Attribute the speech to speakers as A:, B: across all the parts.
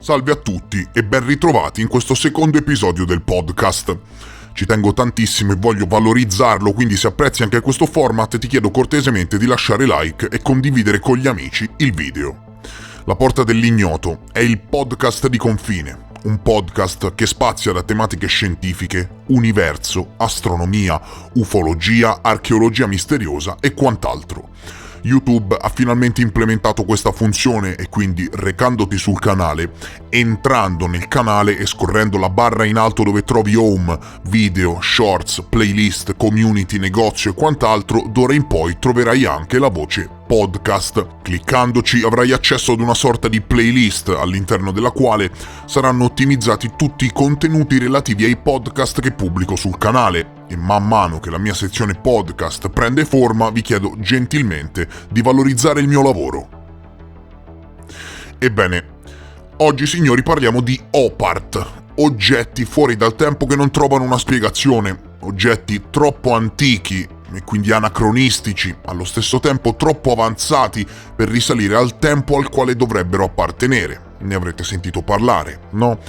A: Salve a tutti e ben ritrovati in questo secondo episodio del podcast. Ci tengo tantissimo e voglio valorizzarlo, quindi se apprezzi anche questo format ti chiedo cortesemente di lasciare like e condividere con gli amici il video. La Porta dell'Ignoto è il podcast di confine, un podcast che spazia da tematiche scientifiche, universo, astronomia, ufologia, archeologia misteriosa e quant'altro. YouTube ha finalmente implementato questa funzione e quindi recandoti sul canale, entrando nel canale e scorrendo la barra in alto dove trovi home, video, shorts, playlist, community, negozio e quant'altro, d'ora in poi troverai anche la voce podcast. Cliccandoci avrai accesso ad una sorta di playlist all'interno della quale saranno ottimizzati tutti i contenuti relativi ai podcast che pubblico sul canale. E man mano che la mia sezione podcast prende forma vi chiedo gentilmente di valorizzare il mio lavoro. Ebbene, oggi signori parliamo di OPART, oggetti fuori dal tempo che non trovano una spiegazione, oggetti troppo antichi e quindi anacronistici, allo stesso tempo troppo avanzati per risalire al tempo al quale dovrebbero appartenere. Ne avrete sentito parlare, no?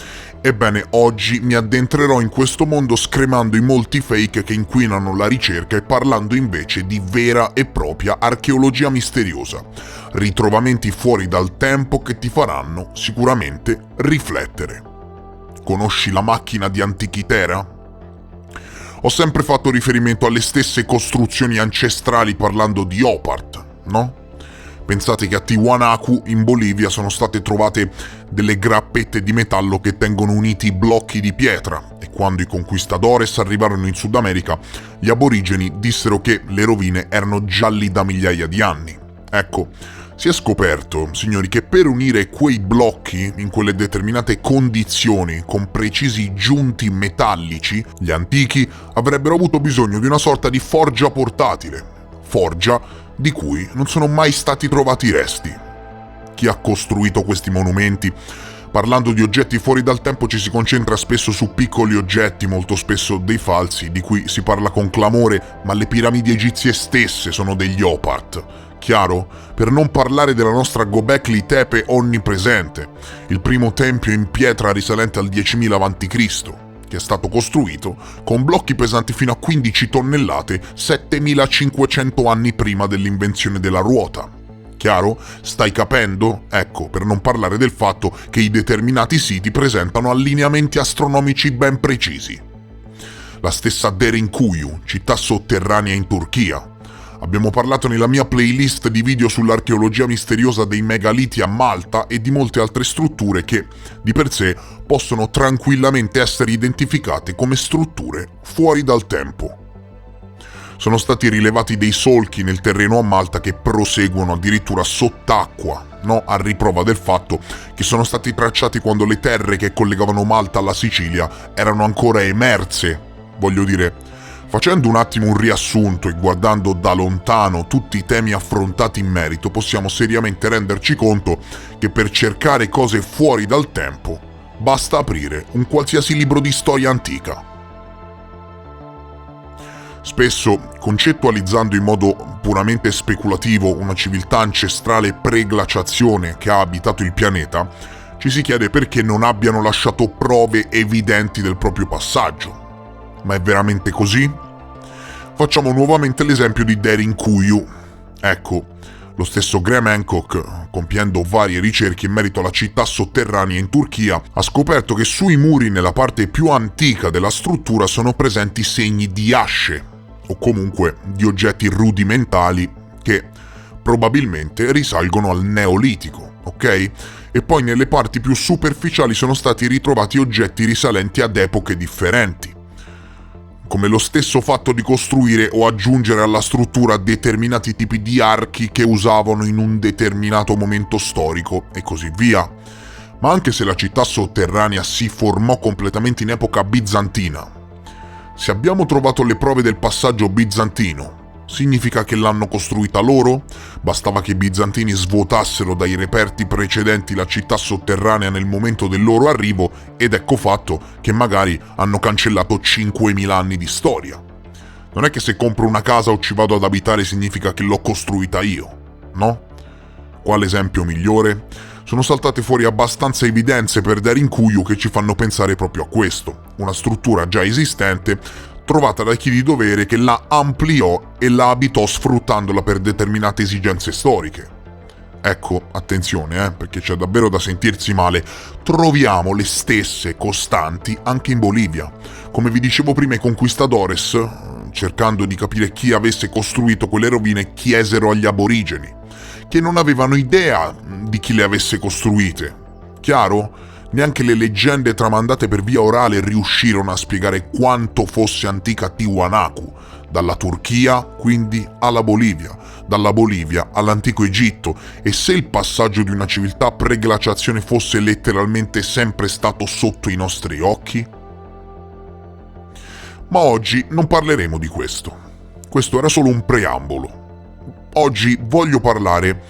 A: Ebbene, oggi mi addentrerò in questo mondo scremando i molti fake che inquinano la ricerca e parlando invece di vera e propria archeologia misteriosa, ritrovamenti fuori dal tempo che ti faranno sicuramente riflettere. Conosci la macchina di Antichitera? Ho sempre fatto riferimento alle stesse costruzioni ancestrali parlando di OPART, no? Pensate che a Tiwanaku, in Bolivia, sono state trovate delle grappette di metallo che tengono uniti i blocchi di pietra e quando i conquistadores arrivarono in Sud America, gli aborigeni dissero che le rovine erano già lì da migliaia di anni. Ecco, si è scoperto, signori, che per unire quei blocchi in quelle determinate condizioni con precisi giunti metallici, gli antichi avrebbero avuto bisogno di una sorta di forgia portatile. Forgia di cui non sono mai stati trovati resti. Chi ha costruito questi monumenti? Parlando di oggetti fuori dal tempo ci si concentra spesso su piccoli oggetti, molto spesso dei falsi, di cui si parla con clamore, ma le piramidi egizie stesse sono degli OPART. Chiaro? Per non parlare della nostra Göbekli Tepe onnipresente, il primo tempio in pietra risalente al 10.000 a.C., che è stato costruito con blocchi pesanti fino a 15 tonnellate 7500 anni prima dell'invenzione della ruota. Chiaro? Stai capendo? Ecco, per non parlare del fatto che i determinati siti presentano allineamenti astronomici ben precisi. La stessa Derinkuyu, città sotterranea in Turchia. Abbiamo parlato nella mia playlist di video sull'archeologia misteriosa dei megaliti a Malta e di molte altre strutture che, di per sé, possono tranquillamente essere identificate come strutture fuori dal tempo. Sono stati rilevati dei solchi nel terreno a Malta che proseguono addirittura sott'acqua, no? A riprova del fatto che sono stati tracciati quando le terre che collegavano Malta alla Sicilia erano ancora emerse. Voglio dire, facendo un attimo un riassunto e guardando da lontano tutti i temi affrontati in merito, possiamo seriamente renderci conto che per cercare cose fuori dal tempo basta aprire un qualsiasi libro di storia antica. Spesso, concettualizzando in modo puramente speculativo una civiltà ancestrale pre-glaciazione che ha abitato il pianeta, ci si chiede perché non abbiano lasciato prove evidenti del proprio passaggio. Ma è veramente così? Facciamo nuovamente l'esempio di Derinkuyu. Ecco, lo stesso Graham Hancock, compiendo varie ricerche in merito alla città sotterranea in Turchia, ha scoperto che sui muri nella parte più antica della struttura sono presenti segni di asce, o comunque di oggetti rudimentali che probabilmente risalgono al Neolitico, ok? E poi nelle parti più superficiali sono stati ritrovati oggetti risalenti ad epoche differenti, come lo stesso fatto di costruire o aggiungere alla struttura determinati tipi di archi che usavano in un determinato momento storico e così via. Ma anche se la città sotterranea si formò completamente in epoca bizantina, Se abbiamo trovato le prove del passaggio bizantino, significa che l'hanno costruita loro? Bastava che i bizantini svuotassero dai reperti precedenti la città sotterranea nel momento del loro arrivo ed ecco fatto che magari hanno cancellato 5.000 anni di storia. Non è che se compro una casa o ci vado ad abitare significa che l'ho costruita io, no? Quale esempio migliore? Sono saltate fuori abbastanza evidenze per dare in cuio che ci fanno pensare proprio a questo. Una struttura già esistente, trovata da chi di dovere che la ampliò e la abitò sfruttandola per determinate esigenze storiche. Ecco, attenzione, perché c'è davvero da sentirsi male. Troviamo le stesse costanti anche in Bolivia. Come vi dicevo prima, i conquistadores, cercando di capire chi avesse costruito quelle rovine, chiesero agli aborigeni, che non avevano idea di chi le avesse costruite. Chiaro? Neanche le leggende tramandate per via orale riuscirono a spiegare quanto fosse antica Tiwanaku, dalla Turchia quindi alla Bolivia, dalla Bolivia all'antico Egitto, e se il passaggio di una civiltà pre-glaciazione fosse letteralmente sempre stato sotto i nostri occhi? Ma oggi non parleremo di questo. Questo era solo un preambolo. Oggi voglio parlare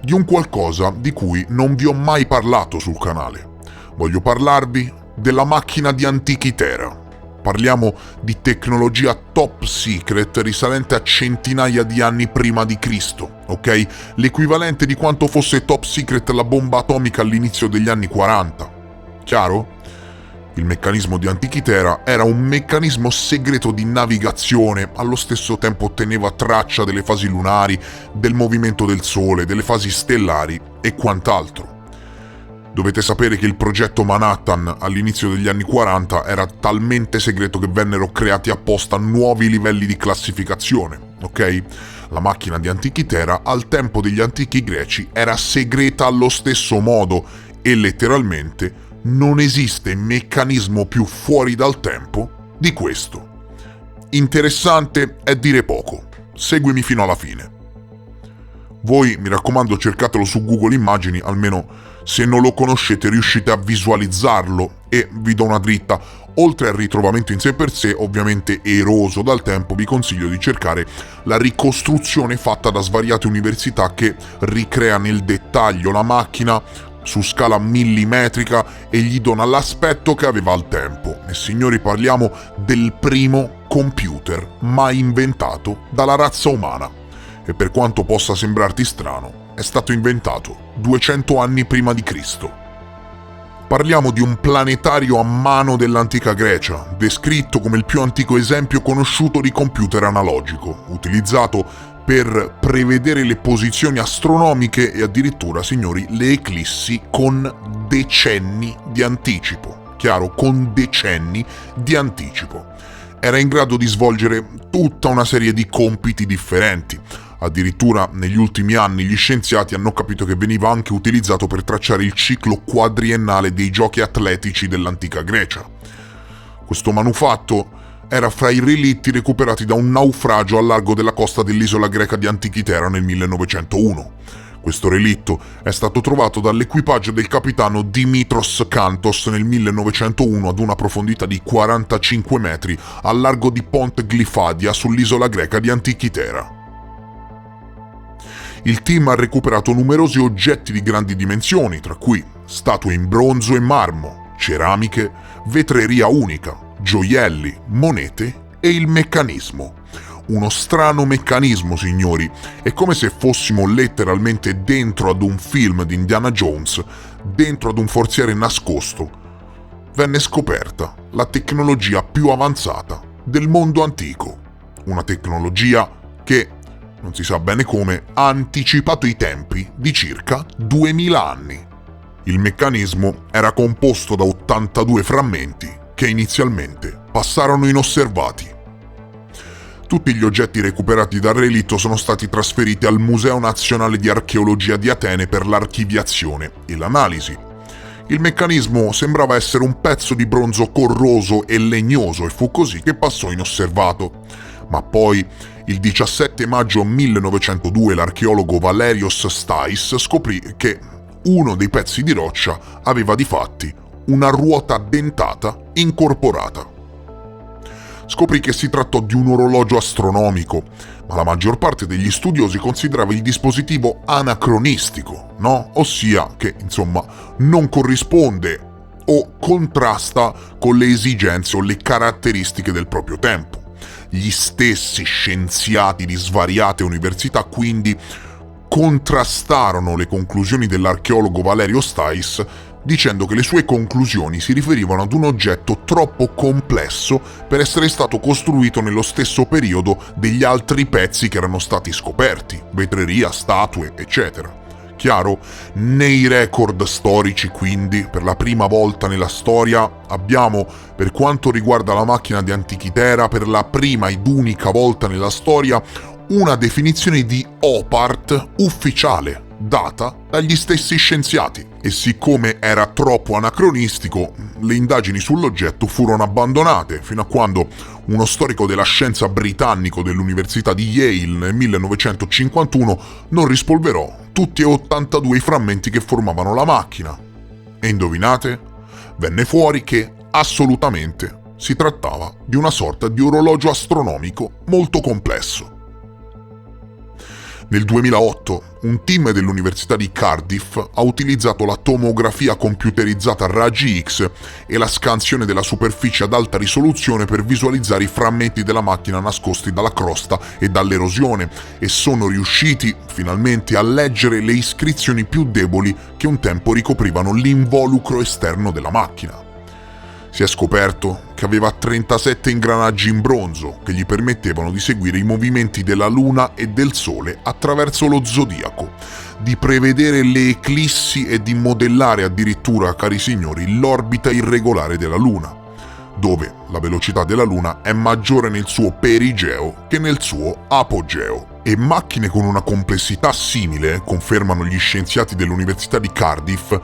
A: di un qualcosa di cui non vi ho mai parlato sul canale. Voglio parlarvi della macchina di Antikythera. Parliamo di tecnologia top secret risalente a centinaia di anni prima di Cristo, ok? L'equivalente di quanto fosse top secret la bomba atomica all'inizio degli anni 40. Chiaro? Il meccanismo di Antikythera era un meccanismo segreto di navigazione, allo stesso tempo teneva traccia delle fasi lunari, del movimento del Sole, delle fasi stellari e quant'altro. Dovete sapere che il progetto Manhattan all'inizio degli anni 40 era talmente segreto che vennero creati apposta nuovi livelli di classificazione, ok? La macchina di Antikythera al tempo degli antichi greci era segreta allo stesso modo e letteralmente non esiste meccanismo più fuori dal tempo di questo. Interessante è dire poco. Seguimi fino alla fine. Voi, mi raccomando, cercatelo su Google Immagini, almeno se non lo conoscete riuscite a visualizzarlo, e vi do una dritta. Oltre al ritrovamento in sé per sé, ovviamente eroso dal tempo, vi consiglio di cercare la ricostruzione fatta da svariate università che ricrea nel dettaglio la macchina su scala millimetrica e gli dona l'aspetto che aveva al tempo. E signori, parliamo del primo computer mai inventato dalla razza umana. E per quanto possa sembrarti strano, è stato inventato 200 anni prima di Cristo. Parliamo di un planetario a mano dell'antica Grecia, descritto come il più antico esempio conosciuto di computer analogico, utilizzato per prevedere le posizioni astronomiche e addirittura, signori, le eclissi con decenni di anticipo. Chiaro, con decenni di anticipo. Era in grado di svolgere tutta una serie di compiti differenti. Addirittura negli ultimi anni gli scienziati hanno capito che veniva anche utilizzato per tracciare il ciclo quadriennale dei giochi atletici dell'antica Grecia. Questo manufatto era fra i relitti recuperati da un naufragio al largo della costa dell'isola greca di Antikythera nel 1901. Questo relitto è stato trovato dall'equipaggio del capitano Dimitros Kantos nel 1901 ad una profondità di 45 metri al largo di Ponte Glyphadia sull'isola greca di Antikythera. Il team ha recuperato numerosi oggetti di grandi dimensioni, tra cui statue in bronzo e marmo, ceramiche, vetreria unica, gioielli, monete e il meccanismo. Uno strano meccanismo, signori. È come se fossimo letteralmente dentro ad un film di Indiana Jones, dentro ad un forziere nascosto. Venne scoperta la tecnologia più avanzata del mondo antico. Una tecnologia che, non si sa bene come, ha anticipato i tempi di circa 2000 anni. Il meccanismo era composto da 82 frammenti che inizialmente passarono inosservati. Tutti gli oggetti recuperati dal relitto sono stati trasferiti al Museo Nazionale di Archeologia di Atene per l'archiviazione e l'analisi. Il meccanismo sembrava essere un pezzo di bronzo corroso e legnoso e fu così che passò inosservato. Ma poi, il 17 maggio 1902, l'archeologo Valerios Stais scoprì che uno dei pezzi di roccia aveva difatti una ruota dentata incorporata. scoprì che si trattò di un orologio astronomico, ma la maggior parte degli studiosi considerava il dispositivo anacronistico, no? Ossia che, insomma, non corrisponde o contrasta con le esigenze o le caratteristiche del proprio tempo. Gli stessi scienziati di svariate università quindi contrastarono le conclusioni dell'archeologo Valerio Stais, dicendo che le sue conclusioni si riferivano ad un oggetto troppo complesso per essere stato costruito nello stesso periodo degli altri pezzi che erano stati scoperti, vetreria, statue, eccetera. Chiaro? Nei record storici, quindi, per la prima volta nella storia, abbiamo, per quanto riguarda la macchina di Antichitera, per la prima ed unica volta nella storia, una definizione di OPART ufficiale, data dagli stessi scienziati. E siccome era troppo anacronistico, le indagini sull'oggetto furono abbandonate, fino a quando uno storico della scienza britannico dell'Università di Yale nel 1951 non rispolverò tutti e 82 i frammenti che formavano la macchina. E indovinate? Venne fuori che, assolutamente, si trattava di una sorta di orologio astronomico molto complesso. Nel 2008, un team dell'Università di Cardiff ha utilizzato la tomografia computerizzata a raggi X e la scansione della superficie ad alta risoluzione per visualizzare i frammenti della macchina nascosti dalla crosta e dall'erosione, e sono riusciti finalmente a leggere le iscrizioni più deboli che un tempo ricoprivano l'involucro esterno della macchina. Si è scoperto che aveva 37 ingranaggi in bronzo che gli permettevano di seguire i movimenti della Luna e del Sole attraverso lo zodiaco, di prevedere le eclissi e di modellare addirittura, cari signori, l'orbita irregolare della Luna, dove la velocità della Luna è maggiore nel suo perigeo che nel suo apogeo. E macchine con una complessità simile, confermano gli scienziati dell'Università di Cardiff,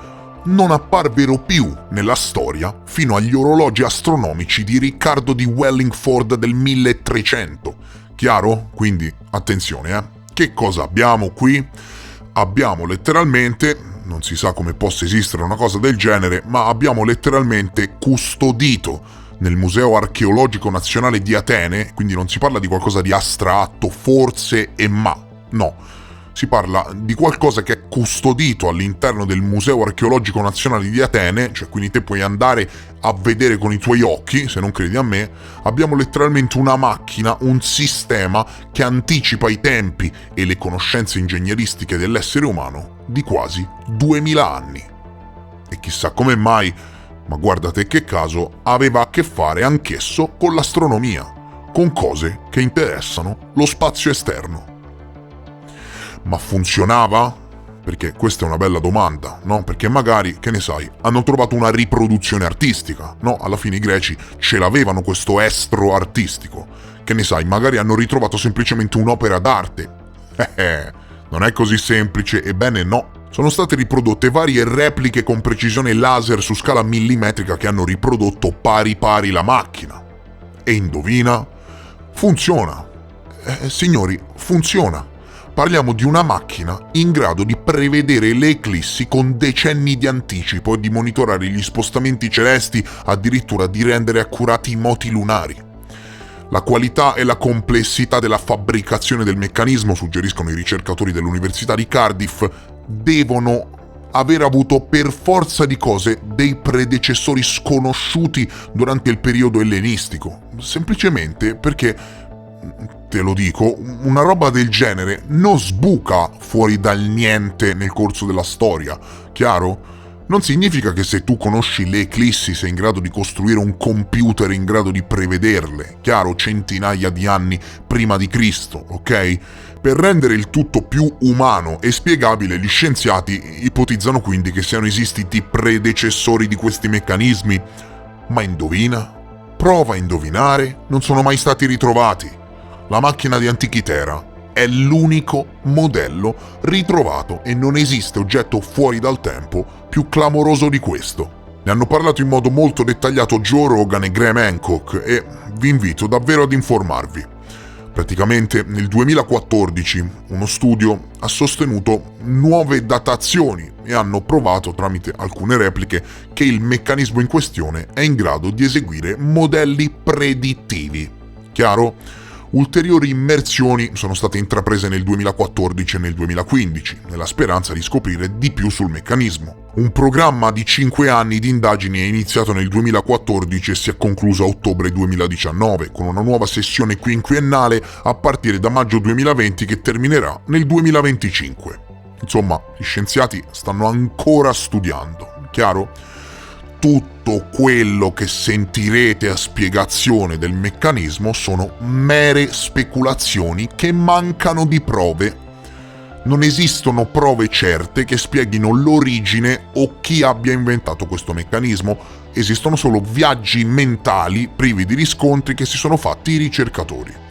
A: non apparvero più nella storia fino agli orologi astronomici di Riccardo di Wallingford del 1300. Chiaro? Quindi, attenzione, Che cosa abbiamo qui? Abbiamo letteralmente, non si sa come possa esistere una cosa del genere, ma abbiamo letteralmente custodito nel Museo Archeologico Nazionale di Atene, quindi non si parla di qualcosa di astratto, forse e ma, no. Si parla di qualcosa che è custodito all'interno del Museo Archeologico Nazionale di Atene, cioè quindi te puoi andare a vedere con i tuoi occhi, se non credi a me. Abbiamo letteralmente una macchina, un sistema che anticipa i tempi e le conoscenze ingegneristiche dell'essere umano di quasi 2000 anni. E chissà come mai, ma guardate che caso, aveva a che fare anch'esso con l'astronomia, con cose che interessano lo spazio esterno. Ma funzionava? Perché questa è una bella domanda, no? Perché magari, che ne sai, hanno trovato una riproduzione artistica, no? Alla fine i greci ce l'avevano questo estro artistico. Che ne sai, magari hanno ritrovato semplicemente un'opera d'arte. Non è così semplice, ebbene no. Sono state riprodotte varie repliche con precisione laser su scala millimetrica che hanno riprodotto pari pari la macchina. E indovina? Funziona. Signori, funziona. Parliamo di una macchina in grado di prevedere le eclissi con decenni di anticipo e di monitorare gli spostamenti celesti, addirittura di rendere accurati i moti lunari. La qualità e la complessità della fabbricazione del meccanismo, suggeriscono i ricercatori dell'Università di Cardiff, devono aver avuto per forza di cose dei predecessori sconosciuti durante il periodo ellenistico, semplicemente perché, te lo dico, una roba del genere non sbuca fuori dal niente nel corso della storia, chiaro? Non significa che se tu conosci le eclissi sei in grado di costruire un computer in grado di prevederle, chiaro, centinaia di anni prima di Cristo, ok? Per rendere il tutto più umano e spiegabile, gli scienziati ipotizzano quindi che siano esistiti predecessori di questi meccanismi. Ma indovina? Prova a indovinare, non sono mai stati ritrovati. La macchina di Antichitera è l'unico modello ritrovato e non esiste oggetto fuori dal tempo più clamoroso di questo. Ne hanno parlato in modo molto dettagliato Joe Rogan e Graham Hancock e vi invito davvero ad informarvi. Praticamente nel 2014 uno studio ha sostenuto nuove datazioni e hanno provato tramite alcune repliche che il meccanismo in questione è in grado di eseguire modelli predittivi. Chiaro? Ulteriori immersioni sono state intraprese nel 2014 e nel 2015, nella speranza di scoprire di più sul meccanismo. Un programma di 5 anni di indagini è iniziato nel 2014 e si è concluso a ottobre 2019, con una nuova sessione quinquennale a partire da maggio 2020 che terminerà nel 2025. Insomma, gli scienziati stanno ancora studiando, chiaro? Tutto quello che sentirete a spiegazione del meccanismo sono mere speculazioni che mancano di prove. Non esistono prove certe che spieghino l'origine o chi abbia inventato questo meccanismo. Esistono solo viaggi mentali privi di riscontri che si sono fatti i ricercatori.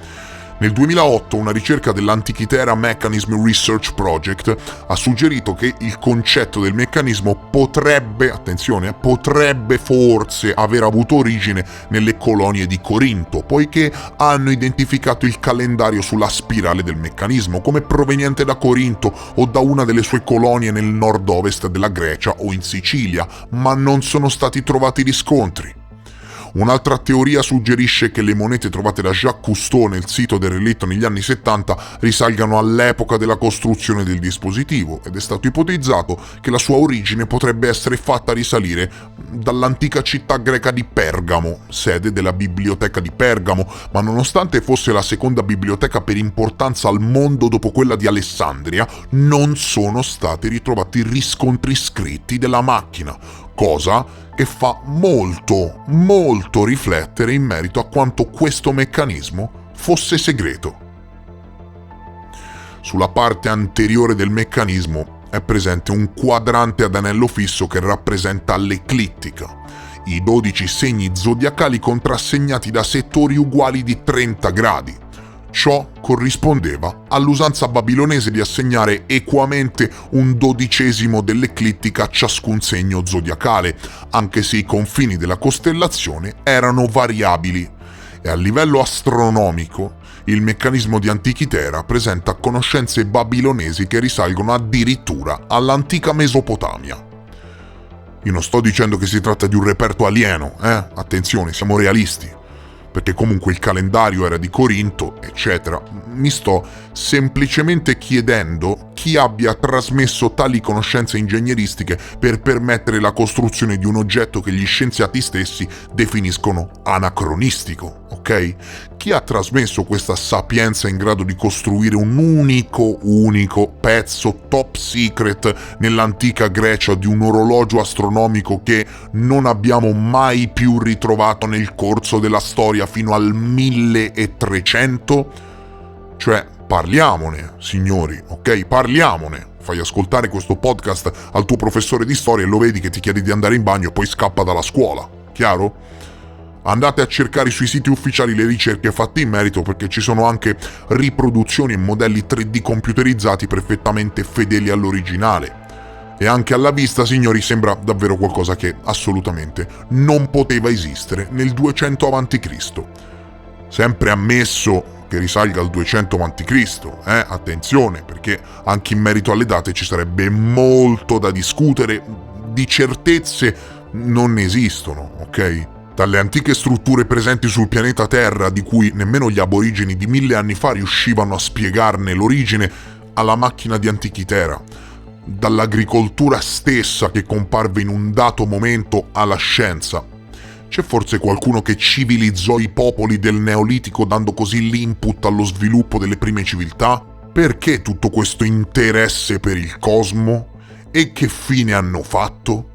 A: Nel 2008 una ricerca dell'Antikythera Mechanism Research Project ha suggerito che il concetto del meccanismo potrebbe forse aver avuto origine nelle colonie di Corinto, poiché hanno identificato il calendario sulla spirale del meccanismo come proveniente da Corinto o da una delle sue colonie nel nord-ovest della Grecia o in Sicilia, ma non sono stati trovati riscontri. Un'altra teoria suggerisce che le monete trovate da Jacques Cousteau nel sito del relitto negli anni 70 risalgano all'epoca della costruzione del dispositivo ed è stato ipotizzato che la sua origine potrebbe essere fatta risalire dall'antica città greca di Pergamo, sede della Biblioteca di Pergamo, ma nonostante fosse la seconda biblioteca per importanza al mondo dopo quella di Alessandria, non sono stati ritrovati riscontri scritti della macchina, cosa che fa molto riflettere in merito a quanto questo meccanismo fosse segreto. Sulla parte anteriore del meccanismo è presente un quadrante ad anello fisso che rappresenta l'eclittica, i 12 segni zodiacali contrassegnati da settori uguali di 30 gradi. Ciò corrispondeva all'usanza babilonese di assegnare equamente un 12° dell'eclittica a ciascun segno zodiacale, anche se i confini della costellazione erano variabili. E a livello astronomico, il meccanismo di Antikythera presenta conoscenze babilonesi che risalgono addirittura all'antica Mesopotamia. Io non sto dicendo che si tratta di un reperto alieno, Attenzione, siamo realisti. Perché comunque il calendario era di Corinto, eccetera. Mi sto semplicemente chiedendo chi abbia trasmesso tali conoscenze ingegneristiche per permettere la costruzione di un oggetto che gli scienziati stessi definiscono anacronistico, ok? Chi ha trasmesso questa sapienza in grado di costruire un unico pezzo top secret nell'antica Grecia di un orologio astronomico che non abbiamo mai più ritrovato nel corso della storia fino al 1300? Cioè, parliamone, signori, ok? Parliamone. Fai ascoltare questo podcast al tuo professore di storia e lo vedi che ti chiede di andare in bagno e poi scappa dalla scuola, chiaro? Andate a cercare sui siti ufficiali le ricerche fatte in merito perché ci sono anche riproduzioni e modelli 3D computerizzati perfettamente fedeli all'originale. E anche alla vista, signori, sembra davvero qualcosa che assolutamente non poteva esistere nel 200 a.C. Sempre ammesso che risalga al 200 a.C., attenzione, perché anche in merito alle date ci sarebbe molto da discutere, di certezze non esistono, ok? Dalle antiche strutture presenti sul pianeta Terra, di cui nemmeno gli aborigeni di 1000 anni fa riuscivano a spiegarne l'origine, alla macchina di Antikythera, dall'agricoltura stessa che comparve in un dato momento alla scienza. C'è forse qualcuno che civilizzò i popoli del Neolitico dando così l'input allo sviluppo delle prime civiltà? Perché tutto questo interesse per il cosmo? E che fine hanno fatto?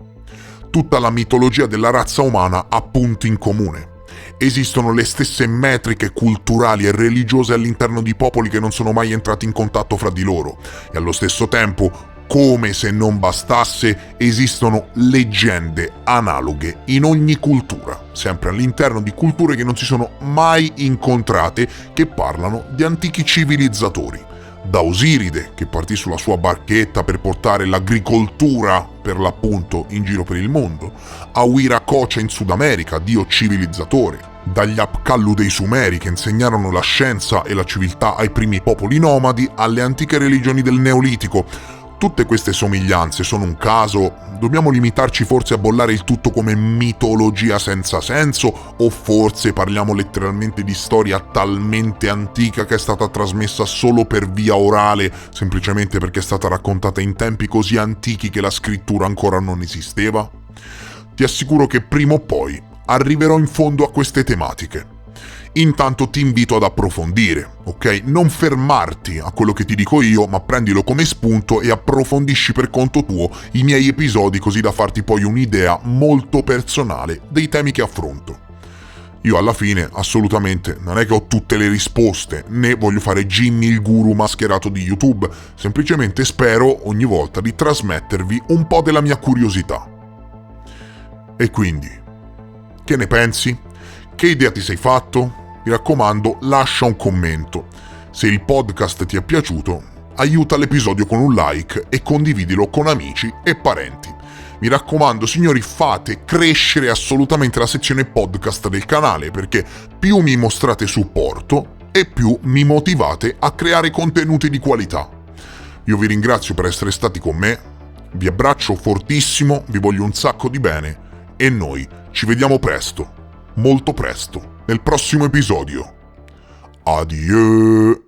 A: Tutta la mitologia della razza umana ha punti in comune. Esistono le stesse metriche culturali e religiose all'interno di popoli che non sono mai entrati in contatto fra di loro. E allo stesso tempo, come se non bastasse, esistono leggende analoghe in ogni cultura, sempre all'interno di culture che non si sono mai incontrate, che parlano di antichi civilizzatori. Da Osiride, che partì sulla sua barchetta per portare l'agricoltura, per l'appunto, in giro per il mondo, a Wiracocha in Sud America, dio civilizzatore, Dagli Apkallu dei Sumeri che insegnarono la scienza e la civiltà ai primi popoli nomadi alle antiche religioni del Neolitico. Tutte queste somiglianze sono un caso? Dobbiamo limitarci forse a bollare il tutto come mitologia senza senso? O forse parliamo letteralmente di storia talmente antica che è stata trasmessa solo per via orale, semplicemente perché è stata raccontata in tempi così antichi che la scrittura ancora non esisteva? Ti assicuro che prima o poi arriverò in fondo a queste tematiche. Intanto ti invito ad approfondire, ok? Non fermarti a quello che ti dico io, ma prendilo come spunto e approfondisci per conto tuo i miei episodi così da farti poi un'idea molto personale dei temi che affronto. Io alla fine assolutamente non è che ho tutte le risposte, né voglio fare Jimmy il guru mascherato di YouTube, semplicemente spero ogni volta di trasmettervi un po' della mia curiosità. E quindi, che ne pensi? Che idea ti sei fatto? Mi raccomando, lascia un commento. Se il podcast ti è piaciuto, aiuta l'episodio con un like e condividilo con amici e parenti. Mi raccomando, signori, fate crescere assolutamente la sezione podcast del canale, perché più mi mostrate supporto e più mi motivate a creare contenuti di qualità. Io vi ringrazio per essere stati con me, vi abbraccio fortissimo, vi voglio un sacco di bene e noi ci vediamo presto, molto presto, nel prossimo episodio. Adieu!